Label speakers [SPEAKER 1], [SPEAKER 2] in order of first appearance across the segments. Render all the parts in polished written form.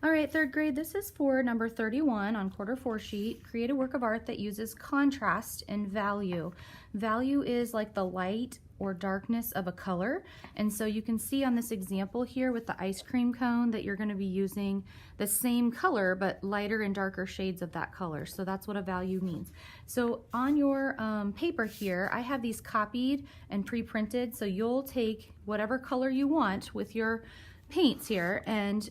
[SPEAKER 1] All right, third grade, this is for number 31 on quarter 4 sheet. Create a work of art that uses contrast and value. Value is like the light or darkness of a color. And so you can see on this example here with the ice cream cone that you're going to be using the same color but lighter and darker shades of that color. So that's what a value means. So on your paper here, I have these copied and pre-printed. So you'll take whatever color you want with your paints here and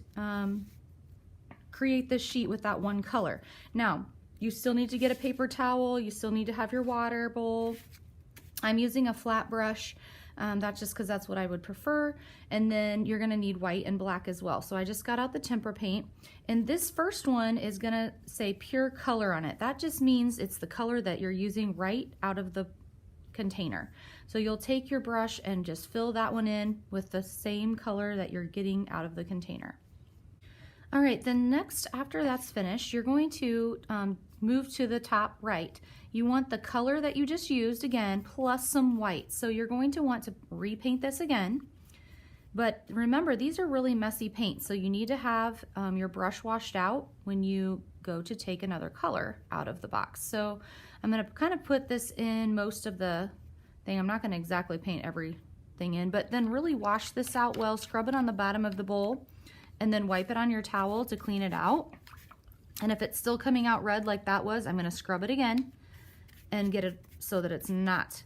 [SPEAKER 1] create this sheet with that one color. Now, you still need to get a paper towel, you still need to have your water bowl. I'm using a flat brush, that's just because that's what I would prefer. And then you're gonna need white and black as well. So I just got out the tempera paint, and this first one is gonna say pure color on it. That just means it's the color that you're using right out of the container. So you'll take your brush and just fill that one in with the same color that you're getting out of the container. All right, then next, after that's finished, you're going to move to the top right. You want the color that you just used again, plus some white. So you're going to want to repaint this again. But remember, these are really messy paints, so you need to have your brush washed out when you go to take another color out of the box. So I'm gonna kind of put this in most of the thing. I'm not gonna exactly paint everything in, but then really wash this out well, scrub it on the bottom of the bowl, and then wipe it on your towel to clean it out. And if it's still coming out red like that was, I'm gonna scrub it again and get it so that it's not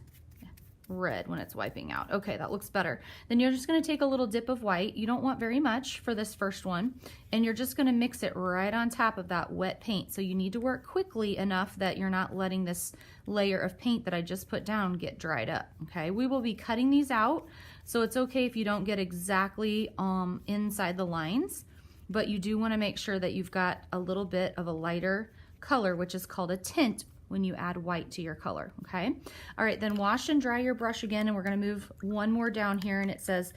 [SPEAKER 1] red when it's wiping out. Okay, that looks better. Then you're just gonna take a little dip of white. You don't want very much for this first one, and you're just gonna mix it right on top of that wet paint. So you need to work quickly enough that you're not letting this layer of paint that I just put down get dried up, okay? We will be cutting these out, so it's okay if you don't get exactly inside the lines, but you do wanna make sure that you've got a little bit of a lighter color, which is called a tint, when you add white to your color, okay? All right, then wash and dry your brush again, and we're gonna move one more down here, and it says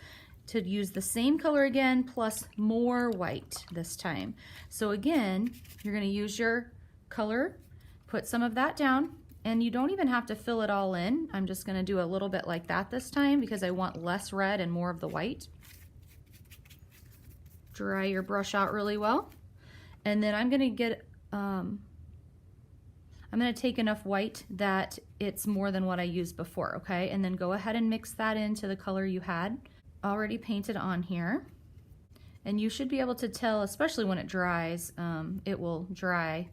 [SPEAKER 1] to use the same color again, plus more white this time. So again, you're gonna use your color, put some of that down, and you don't even have to fill it all in. I'm just gonna do a little bit like that this time because I want less red and more of the white. Dry your brush out really well. And then I'm gonna get, I'm gonna take enough white that it's more than what I used before, okay? And then go ahead and mix that into the color you had already painted on here. And you should be able to tell, especially when it dries, it will dry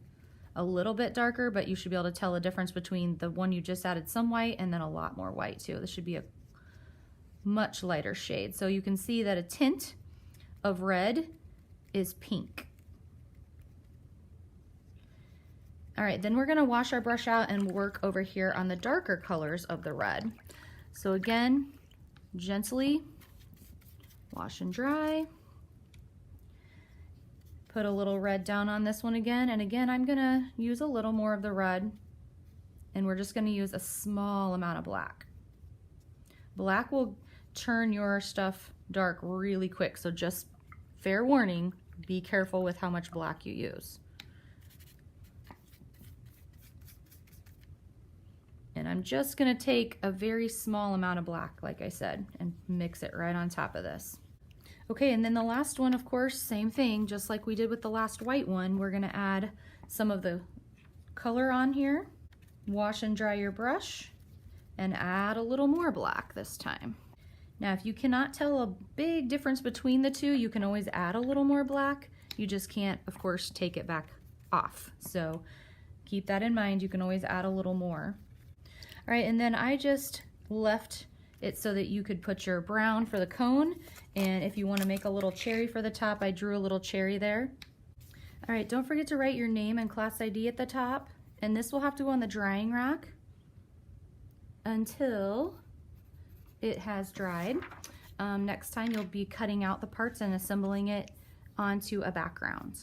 [SPEAKER 1] a little bit darker, but you should be able to tell the difference between the one you just added some white and then a lot more white too. This should be a much lighter shade. So you can see that a tint of red is pink. All right, then we're gonna wash our brush out and work over here on the darker colors of the red. So again, gently wash and dry. Put a little red down on this one again, and again, I'm gonna use a little more of the red, and we're just gonna use a small amount of black. Black will turn your stuff dark really quick, so just fair warning, be careful with how much black you use. And I'm just gonna take a very small amount of black, like I said, and mix it right on top of this. Okay, and then the last one, of course, same thing, just like we did with the last white one, we're gonna add some of the color on here, wash and dry your brush, and add a little more black this time. Now, if you cannot tell a big difference between the two, you can always add a little more black. You just can't, of course, take it back off. So keep that in mind, you can always add a little more. All right, and then I just left it so that you could put your brown for the cone, and if you want to make a little cherry for the top, I drew a little cherry there. All right, don't forget to write your name and class ID at the top, and this will have to go on the drying rack until it has dried. Next time you'll be cutting out the parts and assembling it onto a background.